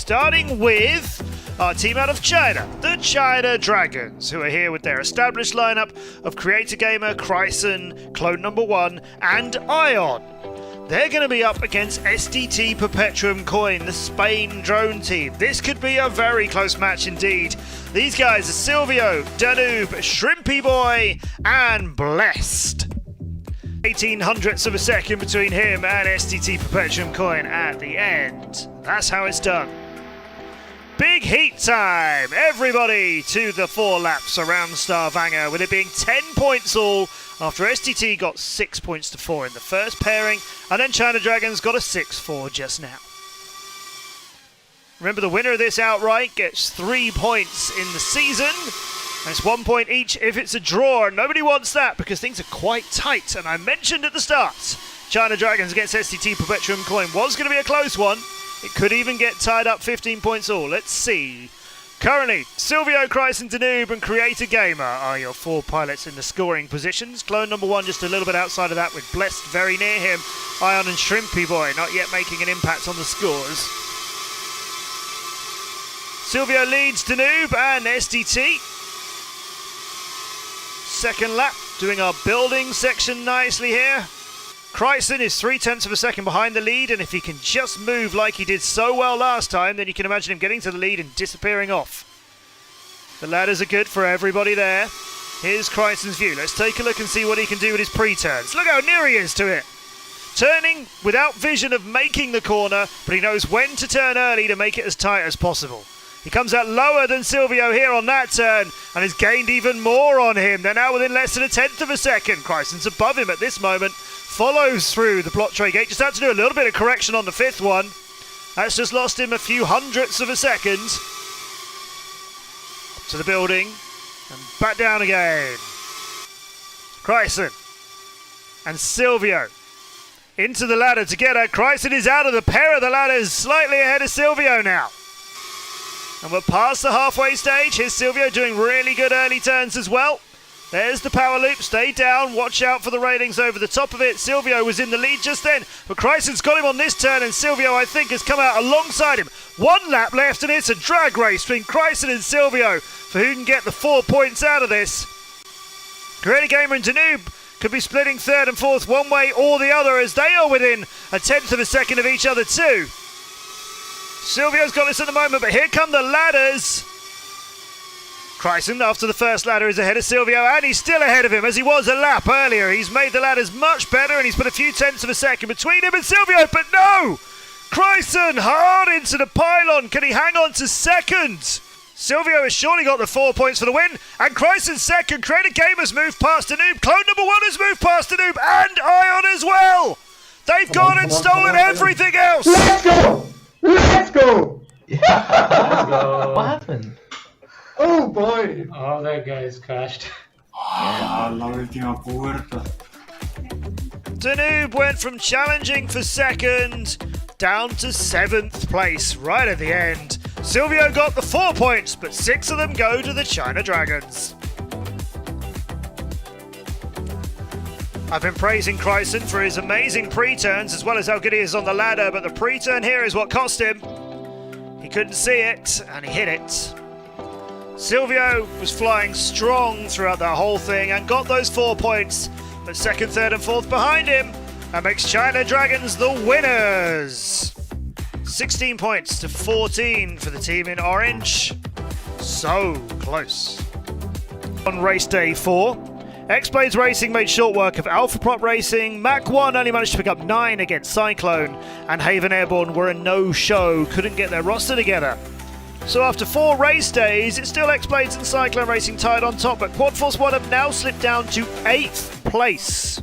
starting with our team out of China, the China Dragons, who are here with their established lineup of Creator Gamer, Chryson, Clone Number 1, and Ion. They're going to be up against SDT Perpetuum Coin, the Spain drone team. This could be a very close match indeed. These guys are Silvio, Danoob, Shrimpy Boy, and Blessed. 18 hundredths of a second between him and SDT Perpetuum Coin at the end. That's how it's done. Big heat time! Everybody to the 4 laps around Stavanger, with it being 10 points all after SDT got 6 points to 4 in the first pairing, and then China Dragons got a 6-4 just now. Remember, the winner of this outright gets 3 points in the season, and it's 1 point each if it's a draw. Nobody wants that because things are quite tight, and I mentioned at the start, China Dragons against SDT Perpetuum Coin was going to be a close one. It could even get tied up 15 points all. Let's see. Currently, Silvio, Chryson, Danoob and Creator Gamer are your 4 pilots in the scoring positions. Clone Number 1 just a little bit outside of that, with Blessed very near him. Ion and Shrimpy Boy not yet making an impact on the scores. Silvio leads Danoob and SDT. Second lap, doing our building section nicely here. Chryson is 0.3 of a second behind the lead, and if he can just move like he did so well last time, then you can imagine him getting to the lead and disappearing off. The ladders are good for everybody there. Here's Chryson's view. Let's take a look and see what he can do with his pre-turns. Look how near he is to it. Turning without vision of making the corner, but he knows when to turn early to make it as tight as possible. He comes out lower than Silvio here on that turn and has gained even more on him. They're now within less than 1/10 of a second. Chryson's above him at this moment. Follows through the plot tray gate. Just had to do a little bit of correction on the 5th one. That's just lost him a few hundredths of a second. Up to the building and back down again. Chryson and Silvio into the ladder together. Chryson is out of the pair of the ladders, slightly ahead of Silvio now. And we're past the halfway stage. Here's Silvio doing really good early turns as well. There's the power loop. Stay down. Watch out for the railings over the top of it. Silvio was in the lead just then, but Chryson's got him on this turn, and Silvio, I think, has come out alongside him. 1 lap left, and it's a drag race between Chryson and Silvio for who can get the 4 points out of this. Carrera Gamer and Danoob could be splitting 3rd and 4th one way or the other, as they are within 1/10 of a second of each other too. Silvio's got this at the moment, but here come the ladders. Chryson, after the first ladder, is ahead of Silvio, and he's still ahead of him as he was a lap earlier. He's made the ladders much better, and he's put a few tenths of a second between him and Silvio, but no! Chryson hard into the pylon. Can he hang on to second? Silvio has surely got the 4 points for the win, and Chryson's second. Creator Gamer's moved past Danoob. Clone Number 1 has moved past Danoob, and Ion as well. They've gone and stolen everything else. Let's go! Let's go! Yeah, let's go. What happened? Oh boy! Oh, that guy's crashed. La última puerta. Danoob went from challenging for second down to 7th place right at the end. Silvio got the 4 points, but 6 of them go to the China Dragons. I've been praising Chryson for his amazing pre-turns as well as how good he is on the ladder, but the pre-turn here is what cost him. He couldn't see it, and he hit it. Silvio was flying strong throughout the whole thing and got those 4 points, but 2nd, 3rd and 4th behind him. That makes China Dragons the winners. 16 points to 14 for the team in orange. So close. On race day 4, X-Blades Racing made short work of Alpha Prop Racing. Mac 1 only managed to pick up 9 against Cyclone, and Haven Airborne were a no-show, couldn't get their roster together. So after 4 race days, it's still X-Blades and Cyclone Racing tied on top, but Quad Force 1 have now slipped down to 8th place.